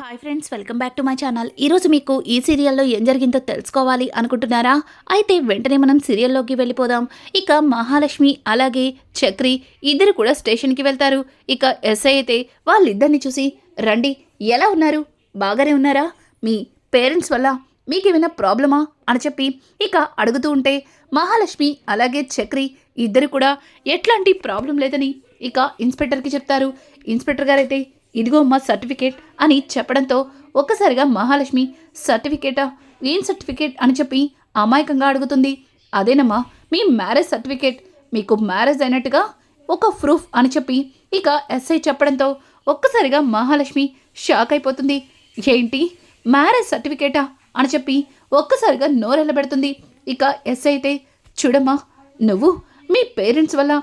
Hi friends, welcome back to my channel. ఈరోజు మీకు ఈ సీరియల్లో ఏం జరిగిందో తెలుసుకోవాలి అనుకుంటున్నారా? అయితే వెంటనే మనం సీరియల్లోకి వెళ్ళిపోదాం. ఇక మహాలక్ష్మి అలాగే చక్రి ఇద్దరు కూడా స్టేషన్కి వెళ్తారు. ఇక ఎస్ఐ అయితే వాళ్ళిద్దరిని చూసి, రండి, ఎలా ఉన్నారు, బాగానే ఉన్నారా, మీ పేరెంట్స్ వల్ల మీకేమైనా ప్రాబ్లమా అని చెప్పి ఇక అడుగుతూ ఉంటే, మహాలక్ష్మి అలాగే చక్రి ఇద్దరు కూడా ఎట్లాంటి ప్రాబ్లం లేదని ఇక ఇన్స్పెక్టర్కి చెప్తారు. ఇన్స్పెక్టర్ గారైతే, ఇదిగో మా సర్టిఫికేట్ అని చెప్పడంతో ఒక్కసారిగా మహాలక్ష్మి, సర్టిఫికేటా, ఏం సర్టిఫికేట్ అని చెప్పి అమాయకంగా అడుగుతుంది. అదేనమ్మా మీ మ్యారేజ్ సర్టిఫికేట్, మీకు మ్యారేజ్ అయినట్టుగా ఒక ప్రూఫ్ అని చెప్పి ఇక ఎస్ఐ చెప్పడంతో ఒక్కసారిగా మహాలక్ష్మి షాక్ అయిపోతుంది. ఏంటి, మ్యారేజ్ సర్టిఫికేటా అని చెప్పి ఒక్కసారిగా నోరెళ్ళబెడుతుంది. ఇక ఎస్ఐ అయితే, చూడమ్మా, నువ్వు మీ పేరెంట్స్ వల్ల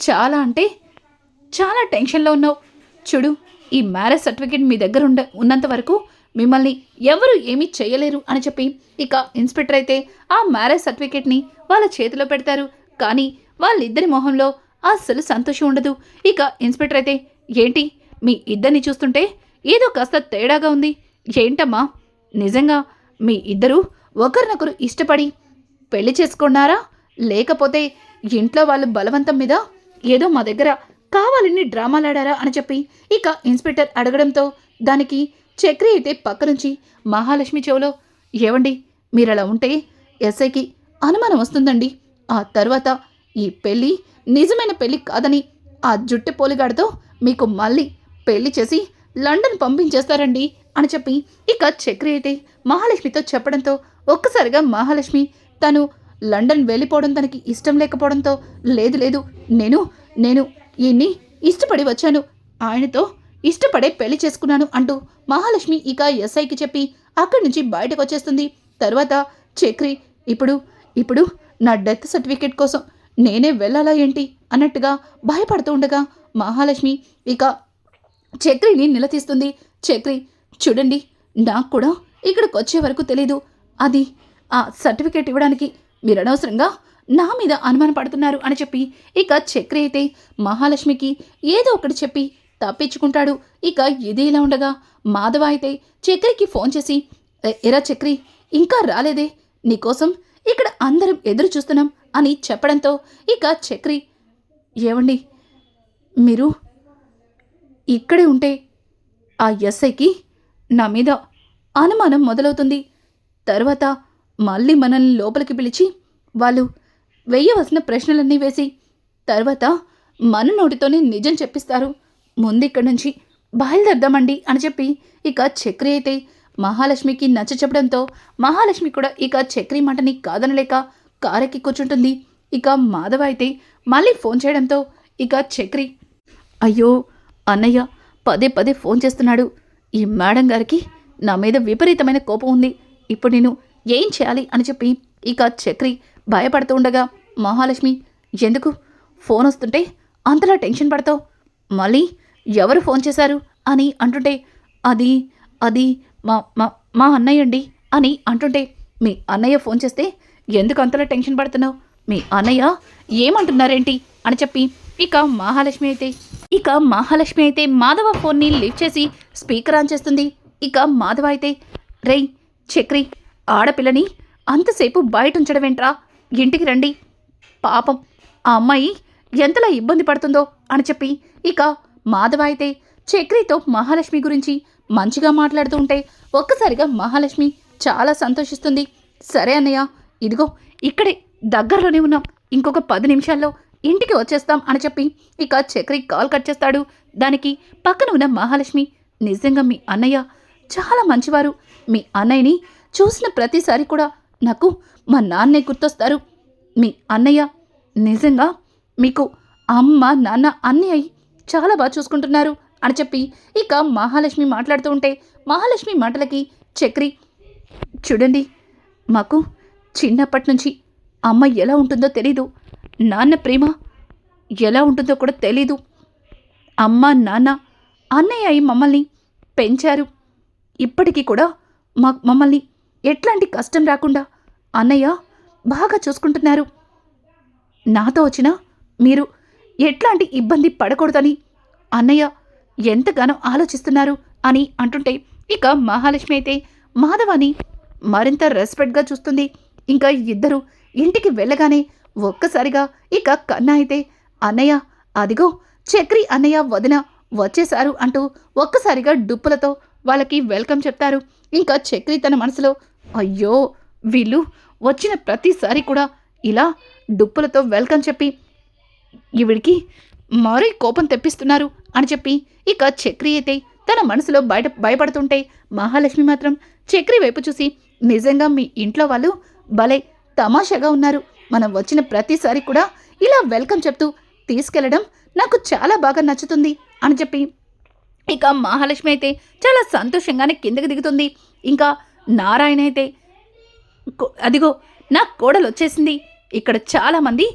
చాలా అంటే చాలా టెన్షన్లో ఉన్నావు. చూడు, ఈ మ్యారేజ్ సర్టిఫికేట్ మీ దగ్గర ఉన్నంత వరకు మిమ్మల్ని ఎవరు ఏమీ చేయలేరు అని చెప్పి ఇక ఇన్స్పెక్టర్ అయితే ఆ మ్యారేజ్ సర్టిఫికేట్ని వాళ్ళ చేతిలో పెడతారు. కానీ వాళ్ళిద్దరి మొహంలో అస్సలు సంతోషం ఉండదు. ఇక ఇన్స్పెక్టర్ అయితే, ఏంటి, మీ ఇద్దరిని చూస్తుంటే ఏదో కాస్త తేడాగా ఉంది, ఏంటమ్మా, నిజంగా మీ ఇద్దరు ఒకరినొకరు ఇష్టపడి పెళ్లి చేసుకున్నారా, లేకపోతే ఇంట్లో వాళ్ళు బలవంతం మీద ఏదో మా దగ్గర కావాలని డ్రామాలాడారా అని చెప్పి ఇక ఇన్స్పెక్టర్ అడగడంతో దానికి చక్రి అయితే పక్క నుంచి మహాలక్ష్మి చెవులో, ఏవండి, మీరు అలా ఉంటే ఎస్ఐకి అనుమానం వస్తుందండి. ఆ తర్వాత ఈ పెళ్ళి నిజమైన పెళ్ళి కాదని ఆ జుట్టు పోలిగాడితో మీకు మళ్ళీ పెళ్లి చేసి లండన్ పంపించేస్తారండి అని చెప్పి ఇక చక్రి అయితే మహాలక్ష్మితో చెప్పడంతో ఒక్కసారిగా మహాలక్ష్మి తను లండన్ వెళ్ళిపోవడం తనకి ఇష్టం లేకపోవడంతో, లేదు లేదు, నేను ఈయన్ని ఇష్టపడి వచ్చాను, ఆయనతో ఇష్టపడే పెళ్లి చేసుకున్నాను అంటూ మహాలక్ష్మి ఇక ఎస్ఐకి చెప్పి అక్కడి నుంచి బయటకు వచ్చేస్తుంది. తర్వాత చక్రి, ఇప్పుడు నా డెత్ సర్టిఫికేట్ కోసం నేనే వెళ్ళాలా ఏంటి అన్నట్టుగా భయపడుతూ ఉండగా మహాలక్ష్మి ఇక చక్రిని నిలదీస్తుంది. చక్రి, చూడండి, నాకు కూడా ఇక్కడికి వచ్చే వరకు తెలీదు, అది ఆ సర్టిఫికేట్ ఇవ్వడానికి మీరు అనవసరంగా నా మీద అనుమానం పడుతున్నారు అని చెప్పి ఇక చక్రి అయితే మహాలక్ష్మికి ఏదో ఒకటి చెప్పి తప్పించుకుంటాడు. ఇక ఇది ఇలా ఉండగా మాధవ అయితే చక్రికి ఫోన్ చేసి, ఎరా చక్రి, ఇంకా రాలేదే, నీకోసం ఇక్కడ అందరం ఎదురు చూస్తున్నాం అని చెప్పడంతో ఇక చక్రి, ఏవండి, మీరు ఇక్కడే ఉంటే ఆ ఎస్ఐకి నా మీద అనుమానం మొదలవుతుంది, తర్వాత మళ్ళీ మనల్ని లోపలికి పిలిచి వాళ్ళు వేయవలసిన ప్రశ్నలన్నీ వేసి తర్వాత మన నోటితోనే నిజం చెప్పిస్తారు, ముందు ఇక్కడి నుంచి బయలుదేరదామండి అని చెప్పి ఇక చక్రి అయితే మహాలక్ష్మికి నచ్చ చెప్పడంతో మహాలక్ష్మి కూడా ఇక చక్రి మాటని కాదనలేక కారెక్కి కూర్చుంటుంది. ఇక మాధవ అయితే మళ్ళీ ఫోన్ చేయడంతో ఇక చక్రి, అయ్యో అన్నయ్య పదే పదే ఫోన్ చేస్తున్నాడు, ఈ మేడం గారికి నా మీద విపరీతమైన కోపం ఉంది, ఇప్పుడు నేను ఏం చేయాలి అని చెప్పి ఇక చక్రి భయపడుతూ ఉండగా మహాలక్ష్మి, ఎందుకు ఫోన్ వస్తుంటే అంతలా టెన్షన్ పడతావు, మళ్ళీ ఎవరు ఫోన్ చేశారు అని అంటుంటే, అది మా మా మా అన్నయ్య అండి అని అంటుంటే, మీ అన్నయ్య ఫోన్ చేస్తే ఎందుకు అంతలా టెన్షన్ పడుతున్నావు, మీ అన్నయ్య ఏమంటున్నారేంటి అని చెప్పి ఇక మహాలక్ష్మి అయితే మాధవ ఫోన్ని లిఫ్ట్ చేసి స్పీకర్ ఆన్ చేస్తుంది. ఇక మాధవ అయితే, రేయ్ చక్రి, ఆడపిల్లని అంతసేపు బయట ఉంచడమేంట్రా, ఇంటికి రండి, పాపం ఆ అమ్మాయి ఎంతలా ఇబ్బంది పడుతుందో అని చెప్పి ఇక మాధవ అయితే చక్రితో మహాలక్ష్మి గురించి మంచిగా మాట్లాడుతూ ఉంటే ఒక్కసారిగా మహాలక్ష్మి చాలా సంతోషిస్తుంది. సరే అన్నయ్య, ఇదిగో ఇక్కడే దగ్గరలోనే ఉన్నాం, ఇంకొక 10 నిమిషాల్లో ఇంటికి వచ్చేస్తాం అని చెప్పి ఇక చక్రి కాల్ కట్ చేస్తాడు. దానికి పక్కన ఉన్న మహాలక్ష్మి, నిజంగా మీ అన్నయ్య చాలా మంచివారు, మీ అన్నయ్యని చూసిన ప్రతిసారి కూడా నాకు మా నాన్నే గుర్తొస్తారు, మీ అన్నయ్య నిజంగా మీకు అమ్మ నాన్న అన్నీ అయి చాలా బాగా చూసుకుంటున్నారు అని చెప్పి ఇక మహాలక్ష్మి మాట్లాడుతూ ఉంటే మహాలక్ష్మి మాటలకి చక్రి, చూడండి, మాకు చిన్నప్పటి నుంచి అమ్మ ఎలా ఉంటుందో తెలీదు, నాన్న ప్రేమ ఎలా ఉంటుందో కూడా తెలీదు, అమ్మ నాన్న అన్నయ్య అయి మమ్మల్ని పెంచారు, ఇప్పటికీ కూడా మమ్మల్ని ఎట్లాంటి కష్టం రాకుండా అన్నయ్య బాగా చూసుకుంటున్నారు, నాతో వచ్చినా మీరు ఎట్లాంటి ఇబ్బంది పడకూడదని అన్నయ్య ఎంతగానో ఆలోచిస్తున్నారు అని అంటుంటే ఇక మహాలక్ష్మి అయితే మాధవాని మరింత రెస్పెక్ట్గా చూస్తుంది. ఇంకా ఇద్దరు ఇంటికి వెళ్ళగానే ఒక్కసారిగా ఇక కన్నా అయితే అన్నయ్య అదిగో చక్రి అన్నయ్య వదిన వచ్చేశారు అంటూ ఒక్కసారిగా డుప్పులతో వాళ్ళకి వెల్కమ్ చెప్తారు. ఇంకా చక్రి తన మనసులో అయ్యో వీళ్ళు వచ్చిన ప్రతిసారి కూడా ఇలా డుప్పులతో వెల్కమ్ చెప్పి ఈవిడికి మరీ కోపం తెప్పిస్తున్నారు అని చెప్పి ఇక చక్రి అయితే తన మనసులో భయపడుతుంటే మహాలక్ష్మి మాత్రం చక్రి వైపు చూసి నిజంగా మీ ఇంట్లో వాళ్ళు భలే తమాషాగా ఉన్నారు. మనం వచ్చిన ప్రతిసారి కూడా ఇలా వెల్కమ్ చెప్తూ తీసుకెళ్లడం నాకు చాలా బాగా నచ్చుతుంది అని చెప్పి ఇక మహాలక్ష్మి అయితే చాలా సంతోషంగానే కిందకి దిగుతుంది. ఇంకా నారాయణ అయితే అదిగో నా కోడలు వచ్చేసింది, ఇక్కడ చాలామంది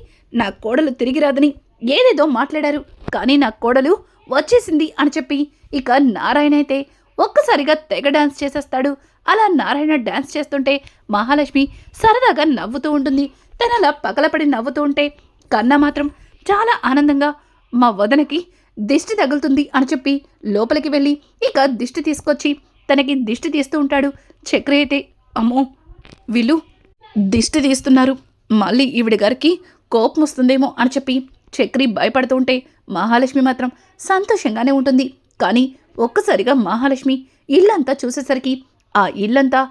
నా కోడలు తిరిగి రాదని ఏదేదో మాట్లాడారు, కానీ నా కోడలు వచ్చేసింది అని చెప్పి ఇక నారాయణ అయితే ఒక్కసారిగా తెగ డాన్స్ చేసేస్తాడు. అలా నారాయణ డాన్స్ చేస్తుంటే మహాలక్ష్మి సరదాగా నవ్వుతూ ఉంటుంది. తనలా పగలపడి నవ్వుతూ ఉంటే కన్నా మాత్రం చాలా ఆనందంగా మా వదనకి దిష్టి తగులుతుంది అని చెప్పి లోపలికి వెళ్ళి ఇక దిష్టి తీసుకొచ్చి తనకి దిష్టి తీస్తూ ఉంటాడు. చక్రి అయితే అమ్మో వీళ్ళు దిష్టి తీస్తున్నారు, మళ్ళీ ఈవిడ గారికి కోపం వస్తుందేమో అని చెప్పి చక్రి భయపడుతూ ఉంటే మహాలక్ష్మి మాత్రం సంతోషంగానే ఉంటుంది. కానీ ఒక్కసారిగా మహాలక్ష్మి ఇల్లంతా చూసేసరికి ఆ ఇల్లంతా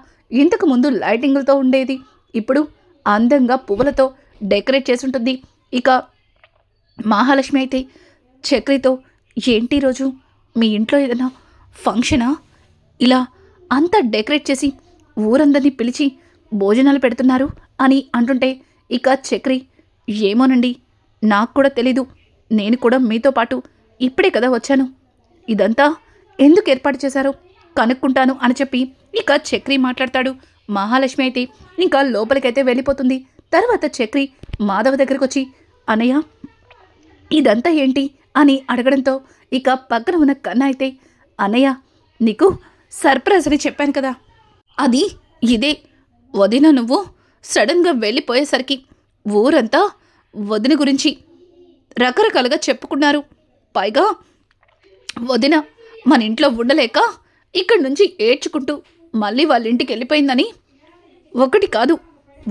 ఇంతకు ముందు లైటింగులతో ఉండేది, ఇప్పుడు అందంగా పువ్వులతో డెకరేట్ చేసి ఉంటుంది. ఇక మహాలక్ష్మి అయితే చక్రితో ఏంటి రోజు మీ ఇంట్లో ఏదైనా ఫంక్షనా, ఇలా అంతా డెకరేట్ చేసి ఊరందరినీ పిలిచి భోజనాలు పెడుతున్నారు అని అంటుంటే ఇక చక్రి ఏమోనండి నాకు కూడా తెలీదు, నేను కూడా మీతో పాటు ఇప్పుడే కదా వచ్చాను, ఇదంతా ఎందుకు ఏర్పాటు చేశారో కనుక్కుంటాను అని చెప్పి ఇక చక్రి మాట్లాడతాడు. మహాలక్ష్మి అయితే ఇంకా లోపలికైతే వెళ్ళిపోతుంది. తర్వాత చక్రి మాధవ దగ్గరకు వచ్చి అన్నయ్య ఇదంతా ఏంటి అని అడగడంతో ఇక పక్కన ఉన్న కన్నా అయితే అన్నయ్య నీకు సర్ప్రైజ్ అని చెప్పాను కదా, అది ఇదే, వదిన నువ్వు సడన్గా వెళ్ళిపోయేసరికి ఊరంతా వదిన గురించి రకరకాలుగా చెప్పుకున్నారు. పైగా వదిన మన ఇంట్లో ఉండలేక ఇక్కడి నుంచి ఏడ్చుకుంటూ మళ్ళీ వాళ్ళ ఇంటికి వెళ్ళిపోయిందని ఒకటి కాదు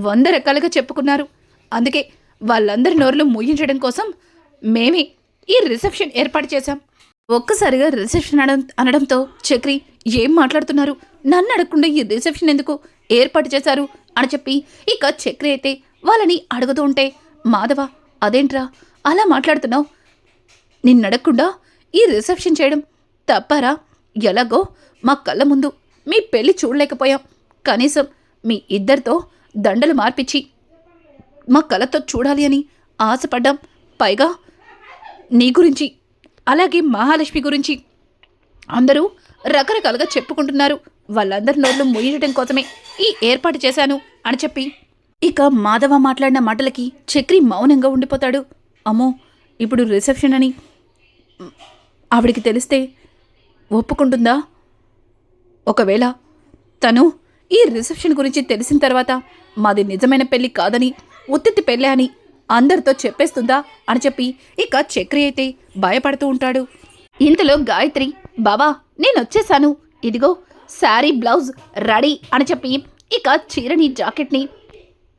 100 రకాలుగా చెప్పుకున్నారు. అందుకే వాళ్ళందరి నోరులు మూయించడం కోసం మేమే ఈ రిసెప్షన్ ఏర్పాటు చేశాం. ఒక్కసారిగా రిసెప్షన్ అనడంతో చక్రి ఏం మాట్లాడుతున్నారు, నన్ను అడగకుండా ఈ రిసెప్షన్ ఎందుకు ఏర్పాటు చేశారు అని చెప్పి ఇక చక్రి అయితే వాళ్ళని అడుగుతూ ఉంటే మాధవ అదేంట్రా అలా మాట్లాడుతున్నావు, నిన్నడగకుండా ఈ రిసెప్షన్ చేయడం తప్పారా, ఎలాగో మా కళ్ళ ముందు మీ పెళ్లి చూడలేకపోయాం, కనీసం మీ ఇద్దరితో దండలు మార్పిచ్చి మా కళ్ళతో చూడాలి అని ఆశపడ్డాం. పైగా నీ గురించి అలాగే మహాలక్ష్మి గురించి అందరూ రకరకాలుగా చెప్పుకుంటున్నారు, వాళ్ళందరి నోళ్ళు ముయ్యడం కోసమే ఈ ఏర్పాటు చేశాను అని చెప్పి ఇక మాధవ మాట్లాడిన మాటలకి చక్రి మౌనంగా ఉండిపోతాడు. అమ్మో ఇప్పుడు రిసెప్షన్ అని ఆవిడికి తెలిస్తే ఒప్పుకుంటుందా, ఒకవేళ తను ఈ రిసెప్షన్ గురించి తెలిసిన తర్వాత మాది నిజమైన పెళ్లి కాదని ఉత్తిత్తి పెళ్ళే అని అందరితో చెప్పేస్తుందా అని చెప్పి ఇక చక్రి అయితే భయపడుతూ ఉంటాడు. ఇంతలో గాయత్రి బాబా నేనొచ్చేసాను, ఇదిగో శారీ బ్లౌజ్ రెడీ అని చెప్పి ఇక చీరని జాకెట్ని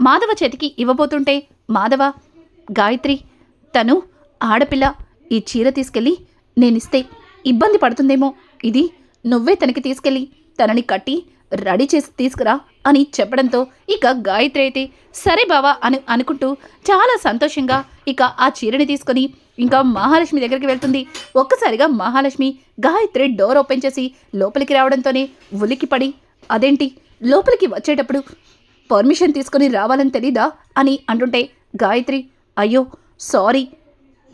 మాధవ చేతికి ఇవ్వబోతుంటే మాధవ గాయత్రి తను ఆడపిల్ల, ఈ చీర తీసుకెళ్ళి నేనిస్తే ఇబ్బంది పడుతుందేమో, ఇది నువ్వే తనకి తీసుకెళ్ళి తనని కట్టి రెడీ చేసి తీసుకురా అని చెప్పడంతో ఇక గాయత్రి అయితే సరే బావా అని అనుకుంటూ చాలా సంతోషంగా ఇక ఆ చీరని తీసుకొని ఇంకా మహాలక్ష్మి దగ్గరికి వెళ్తుంది. ఒక్కసారిగా మహాలక్ష్మి గాయత్రి డోర్ ఓపెన్ చేసి లోపలికి రావడంతోనే ఉలికిపడి అదేంటి లోపలికి వచ్చేటప్పుడు పర్మిషన్ తీసుకొని రావాలని తెలీదా అని అంటుంటే గాయత్రి అయ్యో సారీ,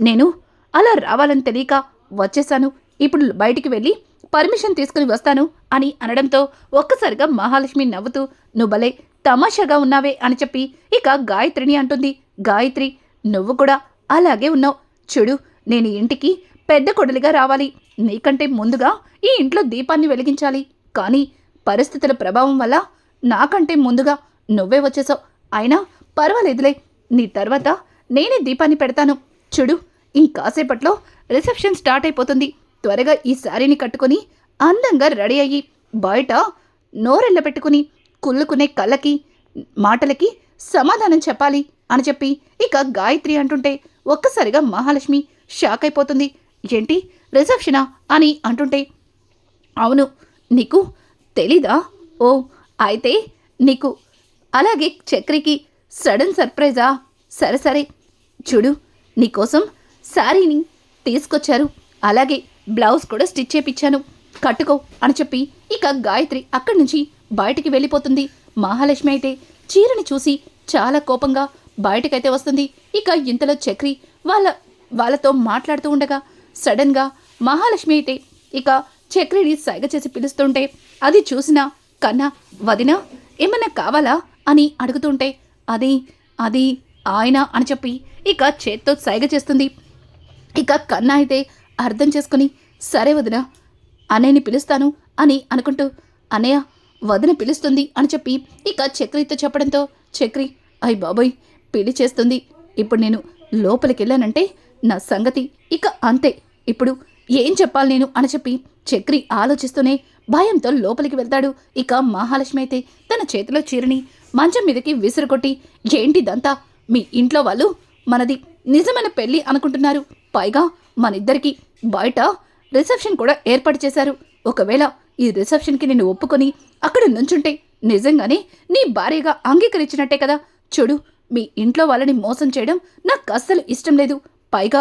నేను అలా రావాలని తెలియక వచ్చేసాను, ఇప్పుడు బయటికి వెళ్ళి పర్మిషన్ తీసుకుని వస్తాను అని అనడంతో ఒక్కసారిగా మహాలక్ష్మి నవ్వుతూ నువ్వు భలే తమాషాగా ఉన్నావే అని చెప్పి ఇక గాయత్రిని అంటుంది. గాయత్రి నువ్వు కూడా అలాగే ఉన్నావు చూడు, నేను ఇంటికి పెద్ద కొడలిగా రావాలి, నీకంటే ముందుగా ఈ ఇంట్లో దీపాన్ని వెలిగించాలి, కానీ పరిస్థితుల ప్రభావం వల్ల నాకంటే ముందుగా నువ్వే వచ్చేసావు, అయినా పర్వాలేదులే, నీ తర్వాత నేనే దీపాన్ని పెడతాను చూడు, ఇంకాసేపట్లో రిసెప్షన్ స్టార్ట్ అయిపోతుంది, త్వరగా ఈ శారీని కట్టుకొని అందంగా రెడీ అయ్యి బయట నోరెళ్ళ పెట్టుకుని కుళ్ళుకునే కళ్ళకి మాటలకి సమాధానం చెప్పాలి అని చెప్పి ఇక గాయత్రి అంటుంటే ఒక్కసారిగా మహాలక్ష్మి షాక్ అయిపోతుంది. ఏంటి రిసెప్షనా అని అంటుంటే, అవును, నీకు తెలీదా? ఓ, అయితే నీకు అలాగే చక్రికి సడన్ సర్ప్రైజా? సరే సరే, చూడు, నీకోసం శారీని తీసుకొచ్చారు, అలాగే బ్లౌజ్ కూడా స్టిచ్ చేపించాను, కట్టుకో అని చెప్పి ఇక గాయత్రి అక్కడి నుంచి బయటికి వెళ్ళిపోతుంది. మహాలక్ష్మి అయితే చీరని చూసి చాలా కోపంగా బయటకైతే వస్తుంది. ఇక ఇంతలో చక్రి వాళ్ళతో మాట్లాడుతూ ఉండగా సడన్గా మహాలక్ష్మి అయితే ఇక చక్రిని సైగ చేసి పిలుస్తుంటే అది చూసిన కన్నా, వదినా ఏమన్నా కావాలా అని అడుగుతుంటే, అది ఆయన అని చెప్పి ఇక చేత్తో సైగ చేస్తుంది. ఇక కన్నా అయితే అర్థం చేసుకుని, సరే వదిన, అన్నయ్యని పిలుస్తాను అని అనుకుంటూ, అన్నయ్య వదిన పిలుస్తుంది అని చెప్పి ఇక చక్రితో చెప్పడంతో చక్రి, అయ్ బాబోయ్, పెళ్లి చేస్తుంది, ఇప్పుడు నేను లోపలికి వెళ్ళానంటే నా సంగతి ఇక అంతే, ఇప్పుడు ఏం చెప్పాలి నేను అని చెప్పి చక్రి ఆలోచిస్తూనే భయంతో లోపలికి వెళ్తాడు. ఇక మహాలక్ష్మి అయితే తన చేతిలో చీరని మంచం మీదకి విసిరుకొట్టి, ఏంటిదంతా? మీ ఇంట్లో వాళ్ళు మనది నిజమైన పెళ్లి అనుకుంటున్నారు, పైగా మనిద్దరికి బయట రిసెప్షన్ కూడా ఏర్పాటు చేశారు. ఒకవేళ ఈ రిసెప్షన్కి నేను ఒప్పుకొని అక్కడ నుంచుంటే నిజంగానే నీ భార్యగా అంగీకరించినట్టే కదా. చూడు, మీ ఇంట్లో వాళ్ళని మోసం చేయడం నాకు అస్సలు ఇష్టం లేదు. పైగా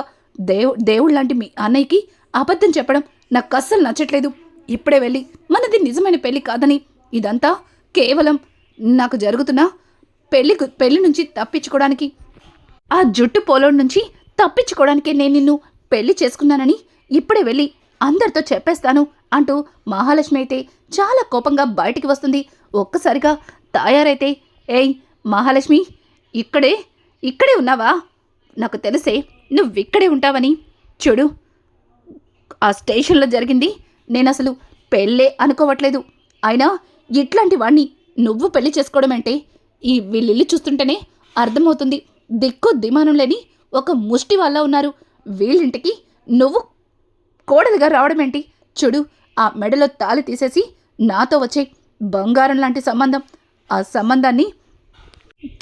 దేవుళ్ళలాంటి మీ అన్నయ్యకి అబద్ధం చెప్పడం నాకు అస్సలు నచ్చట్లేదు. ఇప్పుడే వెళ్ళి మనది నిజమైన పెళ్లి కాదని, ఇదంతా కేవలం నాకు జరుగుతున్న పెళ్లి నుంచి తప్పించుకోవడానికి, ఆ జుట్టు పోలోడ్ నుంచి తప్పించుకోవడానికే నేను నిన్ను పెళ్లి చేసుకున్నానని ఇప్పుడే వెళ్ళి అందరితో చెప్పేస్తాను అంటూ మహాలక్ష్మి అయితే చాలా కోపంగా బయటికి వస్తుంది. ఒక్కసారిగా తయారైతే, ఏయ్ మహాలక్ష్మి, ఇక్కడే ఉన్నావా? నాకు తెలిసే నువ్విక్కడే ఉంటావని. చూడు, ఆ స్టేషన్లో జరిగింది నేను అసలు పెళ్ళే అనుకోవట్లేదు. అయినా ఇట్లాంటి వాణ్ణి నువ్వు పెళ్లి చేసుకోవడం అంటే ఈ వీళ్ళిల్లు చూస్తుంటేనే అర్థమవుతుంది. దిక్కు దిమానం లేని ఒక ముష్టి వాళ్ళ ఉన్నారు. వీళ్ళింటికి నువ్వు కోడలుగా రావడమేంటి? చూడు, ఆ మెడలో తాళి తీసేసి నాతో వచ్చే బంగారం లాంటి సంబంధం, ఆ సంబంధాన్ని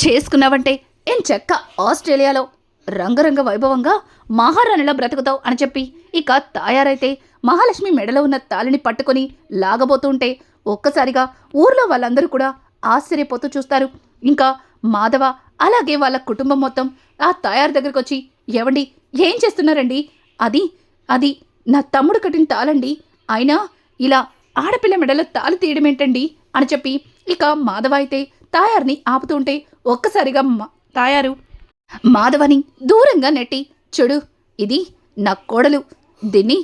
చేసుకున్నావంటే ఏం చెక్క ఆస్ట్రేలియాలో రంగరంగ వైభవంగా మహారాణిలో బ్రతుకుతావు అని చెప్పి ఇక తయారైతే మహాలక్ష్మి మెడలో ఉన్న తాళిని పట్టుకొని లాగబోతుంటే ఒక్కసారిగా ఊర్లో వాళ్ళందరూ కూడా ఆశ్చర్యపోతూ చూస్తారు. ఇంకా మాధవ అలాగే వాళ్ళ కుటుంబం మొత్తం ఆ తయారు దగ్గరకు వచ్చి, ఏవండి, ఏం చేస్తున్నారండి? అది నా తమ్ముడు కట్టిన తాళండి, అయినా ఇలా ఆడపిల్ల మెడలో తాళి తీయడం ఏంటండి అని చెప్పి ఇక మాధవ అయితే తాయారుని ఆపుతుంటే ఒక్కసారిగా తాయారు మాధవని దూరంగా నెట్టి, చూడు, ఇది నా కోడలు, దీన్ని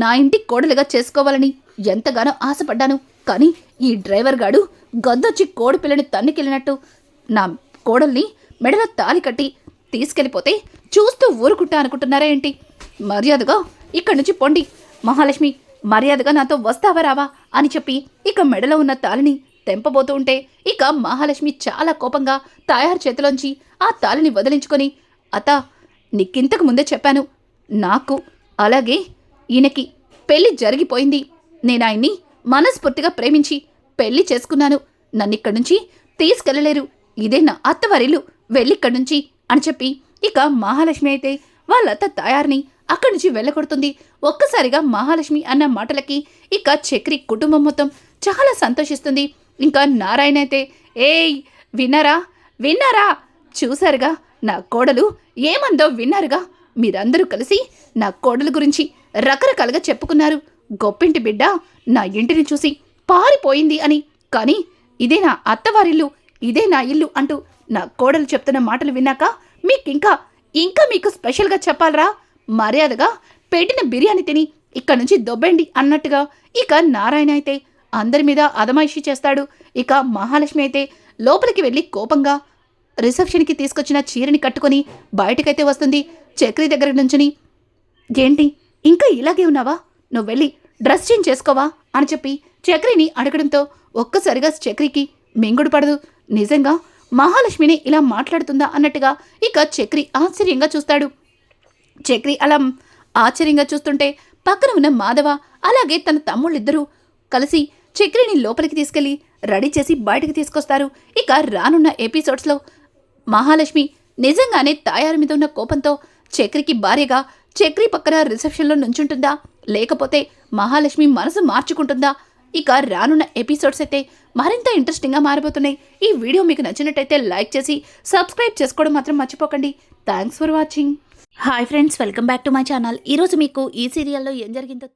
నా ఇంటి కోడలుగా చేసుకోవాలని ఎంతగానో ఆశపడ్డాను. కానీ ఈ డ్రైవర్ గాడు గద్దొచ్చి కోడి పిల్లని తన్నికెళ్ళినట్టు నా కోడల్ని మెడలో తాలి కట్టి తీసుకెళ్ళిపోతే చూస్తూ ఊరుకుంటా అనుకుంటున్నారా ఏంటి? మర్యాదగా ఇక్కడి నుంచి పొండి. మహాలక్ష్మి, మర్యాదగా నాతో వస్తావా రావా అని చెప్పి ఇక మెడలో ఉన్న తాలిని తెంపబోతూ ఉంటే ఇక మహాలక్ష్మి చాలా కోపంగా తయారు చేతిలోంచి ఆ తాలిని వదిలించుకొని, అత్త, నీకింతకు ముందే చెప్పాను, నాకు అలాగే ఈయనకి పెళ్లి జరిగిపోయింది. నేను ఆయన్ని మనస్ఫూర్తిగా ప్రేమించి పెళ్లి చేసుకున్నాను. నన్నిక్కడి నుంచి తీసుకెళ్ళలేరు. ఇదే నా అత్తవారిల్లు, వెళ్ళిక్కడి నుంచి అని చెప్పి ఇక మహాలక్ష్మి అయితే వాళ్ళత్త తయారుని అక్కడి నుంచి వెళ్ళగొడుతుంది. ఒక్కసారిగా మహాలక్ష్మి అన్న మాటలకి ఇక చక్రి కుటుంబం మొత్తం చాలా సంతోషిస్తుంది. ఇంకా నారాయణ అయితే, ఏయ్ విన్నారా? చూశారుగా నా కోడలు ఏమందో విన్నారుగా? మీరందరూ కలిసి నా కోడలు గురించి రకరకాలుగా చెప్పుకున్నారు. గొప్పింటి బిడ్డ నా ఇంటిని చూసి పారిపోయింది అని. కానీ ఇదే నా అత్తవారిల్లు, ఇదే నా ఇల్లు అంటూ నా కోడలు చెప్తున్న మాటలు విన్నాక మీకింకా మీకు స్పెషల్గా చెప్పాలరా? మర్యాదగా పెట్టిన బిర్యానీ తిని ఇక్కడి నుంచి దొబ్బెండి అన్నట్టుగా ఇక నారాయణ అయితే అందరి మీద అదమాయిషీ చేస్తాడు. ఇక మహాలక్ష్మి అయితే లోపలికి వెళ్ళి కోపంగా రిసెప్షన్కి తీసుకొచ్చిన చీరని కట్టుకొని బయటకైతే వస్తుంది. చక్రి దగ్గర నుంచుని, ఏంటి ఇంకా ఇలాగే ఉన్నావా? నువ్వు వెళ్ళి డ్రెస్ చేంజ్ చేసుకోవా అని చెప్పి చక్రిని అడగడంతో ఒక్కసారిగా చక్రికి మింగుడు పడదు. నిజంగా మహాలక్ష్మిని ఇలా మాట్లాడుతుందా అన్నట్టుగా ఇక చక్రి ఆశ్చర్యంగా చూస్తాడు. చక్రి అలా ఆశ్చర్యంగా చూస్తుంటే పక్కన ఉన్న మాధవ అలాగే తన తమ్ముళ్ళిద్దరూ కలిసి చక్రిని లోపలికి తీసుకెళ్లి రెడీ చేసి బయటకు తీసుకొస్తారు. ఇక రానున్న ఎపిసోడ్స్లో మహాలక్ష్మి నిజంగానే తాయారు మీద ఉన్న కోపంతో చక్రికి భార్యగా చక్రి పక్కన రిసెప్షన్లో నుంచుంటుందా, లేకపోతే మహాలక్ష్మి మనసు మార్చుకుంటుందా? ఇక రానున్న ఎపిసోడ్స్ అయితే మరింత ఇంట్రెస్టింగ్గా మారిపోతున్నాయి. ఈ వీడియో మీకు నచ్చినట్టయితే లైక్ చేసి సబ్స్క్రైబ్ చేసుకోవడం మాత్రం మర్చిపోకండి. Thanks for watching. Hi friends, welcome back to my channel. ఈరోజు మీకు ఈ సీరియల్లో ఏం జరిగిందో